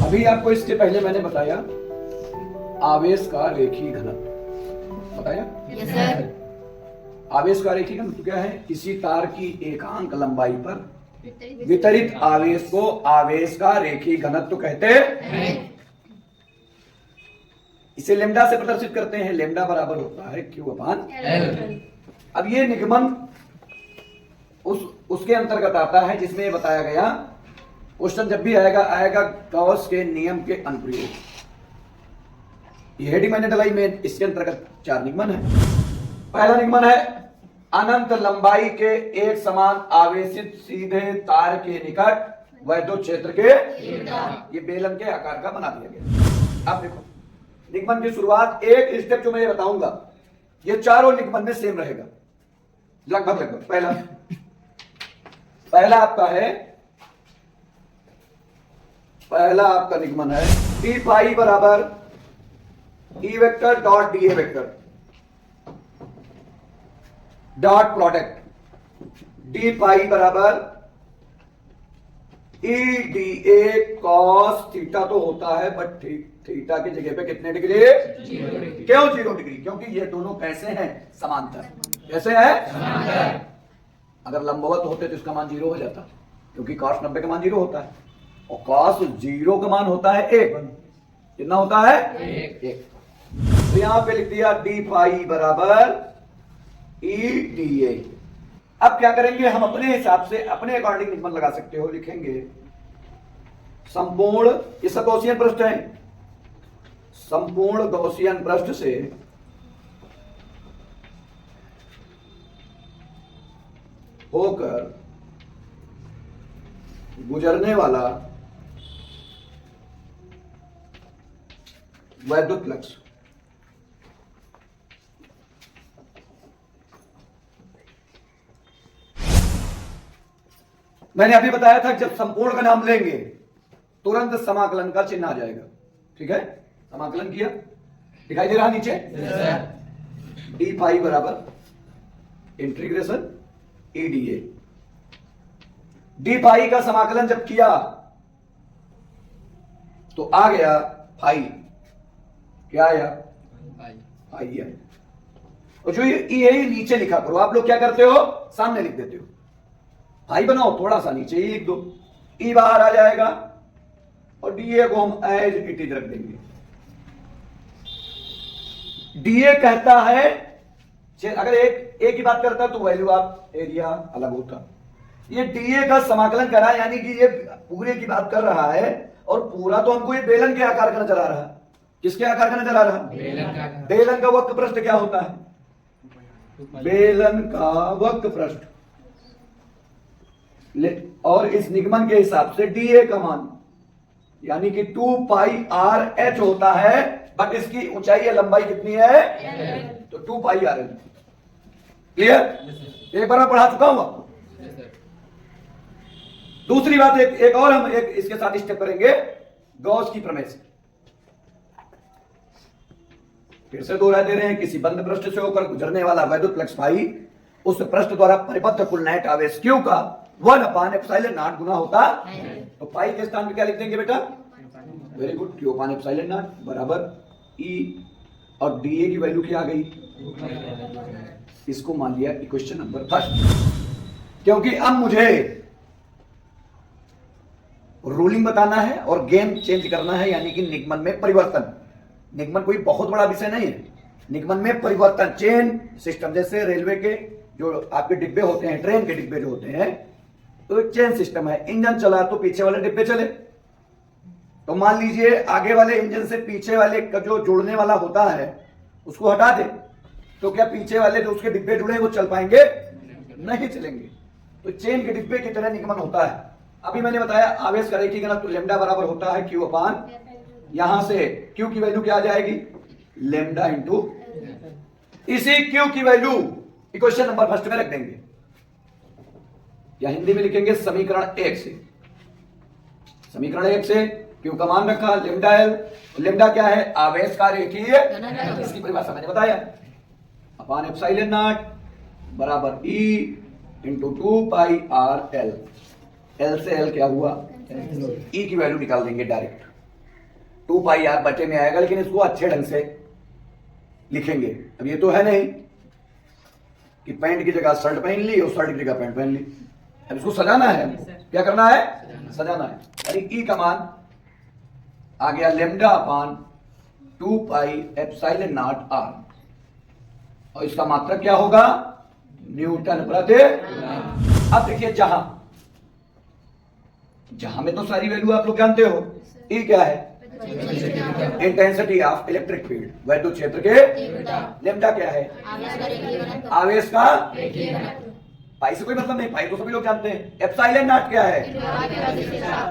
अभी आपको इसके पहले मैंने बताया आवेश का रेखीय घनत्व बताया। Yes sir. आवेश का रेखीय घनत्व क्या है? किसी तार की एकांक लंबाई पर वितरित आवेश को आवेश का रेखीय घनत्व कहते हैं। इसे लेमडा से प्रदर्शित करते हैं। लेमडा बराबर होता है Q अपान L। अब ये निगमन उसके अंतर्गत आता है जिसमें ये बताया गया, क्वेश्चन जब भी आएगा गॉस के नियम के अनुप्रयोग। ये हेडिंग मैंने डलाई में, इसके अंतर्गत 4 निगमन है। पहला निगमन है अनंत लंबाई के एक समान आवेशित सीधे तार के निकट वैद्युत क्षेत्र के ये बेलन के आकार का बना दिया गया। अब देखो निगमन की शुरुआत, एक स्टेप जो मैं बताऊंगा ये चारों निगमन में सेम रहेगा लगभग। पहला आपका निगमन है डी फाई बराबर E vector dot d A vector dot product d phi बराबर E d A cos theta तो होता है, बट थीटा की जगह पे कितने डिग्री? 0 क्यों 0 डिग्री? क्योंकि ये दोनों कैसे हैं? समांतर। कैसे हैं? समांतर। अगर लंबवत होते तो इसका मान 0 हो जाता, क्योंकि cos 90 का मान 0 होता है और cos 0 का मान होता है 1। कितना होता है? 1। तो यहां पे लिख दिया डी फाई बराबर ई डी ए। अब क्या करेंगे हम? अपने हिसाब से अपने अकॉर्डिंग निगमन लगा सकते हो। लिखेंगे संपूर्ण, ये सब गॉसियन पृष्ठ है, संपूर्ण गॉसियन पृष्ठ से होकर गुजरने वाला वैद्युत फ्लक्स मैंने अभी बताया था जब संपूर्ण का नाम लेंगे तुरंत समाकलन का चिन्ह आ जाएगा। ठीक है, समाकलन किया, दिखाई दे रहा नीचे डी फाई बराबर integration E d A. D phi का समाकलन जब किया तो आ गया फाई। क्या आया? फाई आया। और जो ये ई है ये नीचे लिखा करो। आप लोग क्या करते हो? सामने लिख देते हो। फाई बनाओ, थोड़ा सा नीचे ही लिख दो, ई बाहर आ जाएगा और डीए को हम एज इट इज रख देंगे। डीए कहता है, अगर एक की बात करता तो वैल्यू आप एरिया अलग होता। ये डीए का समाकलन करा, यानी कि ये पूरे की बात कर रहा है और पूरा तो हमको ये बेलन के आकार का नजर आ रहा है। किसके आकार का नजर आ रहा है? बेलन का वक्र पृष्ठ क्या होता है? बेलन का वक्र पृष्ठ। और इस निगमन के हिसाब से डीए का मान यानी कि 2 पाई आर एच होता है, बट इसकी ऊंचाई या लंबाई कितनी है? तो 2 पाई आर एच। क्लियर? एक बार मैं पढ़ा चुका हूं आपको। दूसरी बात एक और हम इसके साथ स्टेप करेंगे, गॉस की प्रमेय से। फिर से दोहरा दे रहे हैं, किसी बंद पृष्ठ से होकर गुजरने वाला वैद्युत फ्लक्स फाई उस पृष्ठ द्वारा परिबद्ध कुल नेट आवेश Q का 1/ε0 गुना होता है। तो पाई के स्थान पे क्या लिख देंगे बेटा? वेरी गुड, Q/ε0 बराबर E और DA की वैल्यू क्या आ गई? इसको मान लिया इक्वेशन नंबर 1। क्योंकि अब मुझे रूलिंग बताना है और गेम चेंज करना है, यानी कि निगमन में परिवर्तन। निगमन कोई बहुत बड़ा विषय नहीं है। निगमन में परिवर्तन, चेन सिस्टम, जैसे रेलवे के जो आपके डिब्बे होते हैं, ट्रेन के डिब्बे जो होते हैं, तो चेन सिस्टम है। इंजन चला तो पीछे वाले डिब्बे चले। तो मान लीजिए आगे वाले इंजन से पीछे वाले का जो जुड़ने वाला होता है उसको हटा दे, तो क्या पीछे वाले जो उसके डिब्बे जुड़े वो चल पाएंगे? नहीं चलेंगे। तो चेन के डिब्बे की तरह निगमन होता है। अभी मैंने बताया आवेश का रेखीय घनत्व लेमडा बराबर होता है Q अपान, यहां से Q की वैल्यू क्या आ जाएगी? Lambda into. इसी Q की वैल्यू इक्वेशन नंबर 1 में रख देंगे, या हिंदी में लिखेंगे समीकरण 1 से। समीकरण 1 से Q का मान रखा लेमडा एल। लेमडा क्या है? आवेश का रेखीय, इसकी परिभाषा मैंने बताया, अपान ε0 बराबर E इंटू 2 पाई आर एल। एल से एल क्या हुआ? E की वैल्यू निकाल देंगे डायरेक्ट। 2 पाई आर बटे में आएगा, लेकिन इसको अच्छे ढंग से लिखेंगे। अब ये तो है नहीं कि पैंट की जगह शर्ट पहन ली और शर्ट की जगह पैंट पहन ली। अब इसको सजाना है, क्या करना है, सजाना है। यानी ई का मान आ गया lambda upon 2 pi epsilon naught r, और इसका मात्रक क्या होगा, न्यूटन प्रति। अब देखिए जहां में तो सारी वैल्यू आप लोग जानते हो। ई क्या है, इंटेंसिटी ऑफ इलेक्ट्रिक फील्ड, वैद्युत क्षेत्र के। लेमडा क्या है, आवेश का। पाई से कोई मतलब नहीं, पाई तो सभी लोग जानते हैं। एप्सिलॉन नॉट क्या है,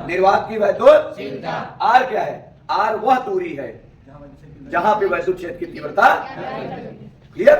निर्वात की वैद्युत। आर क्या है, आर वह दूरी है जहां पे वैद्युत क्षेत्र की तीव्रता। क्लियर।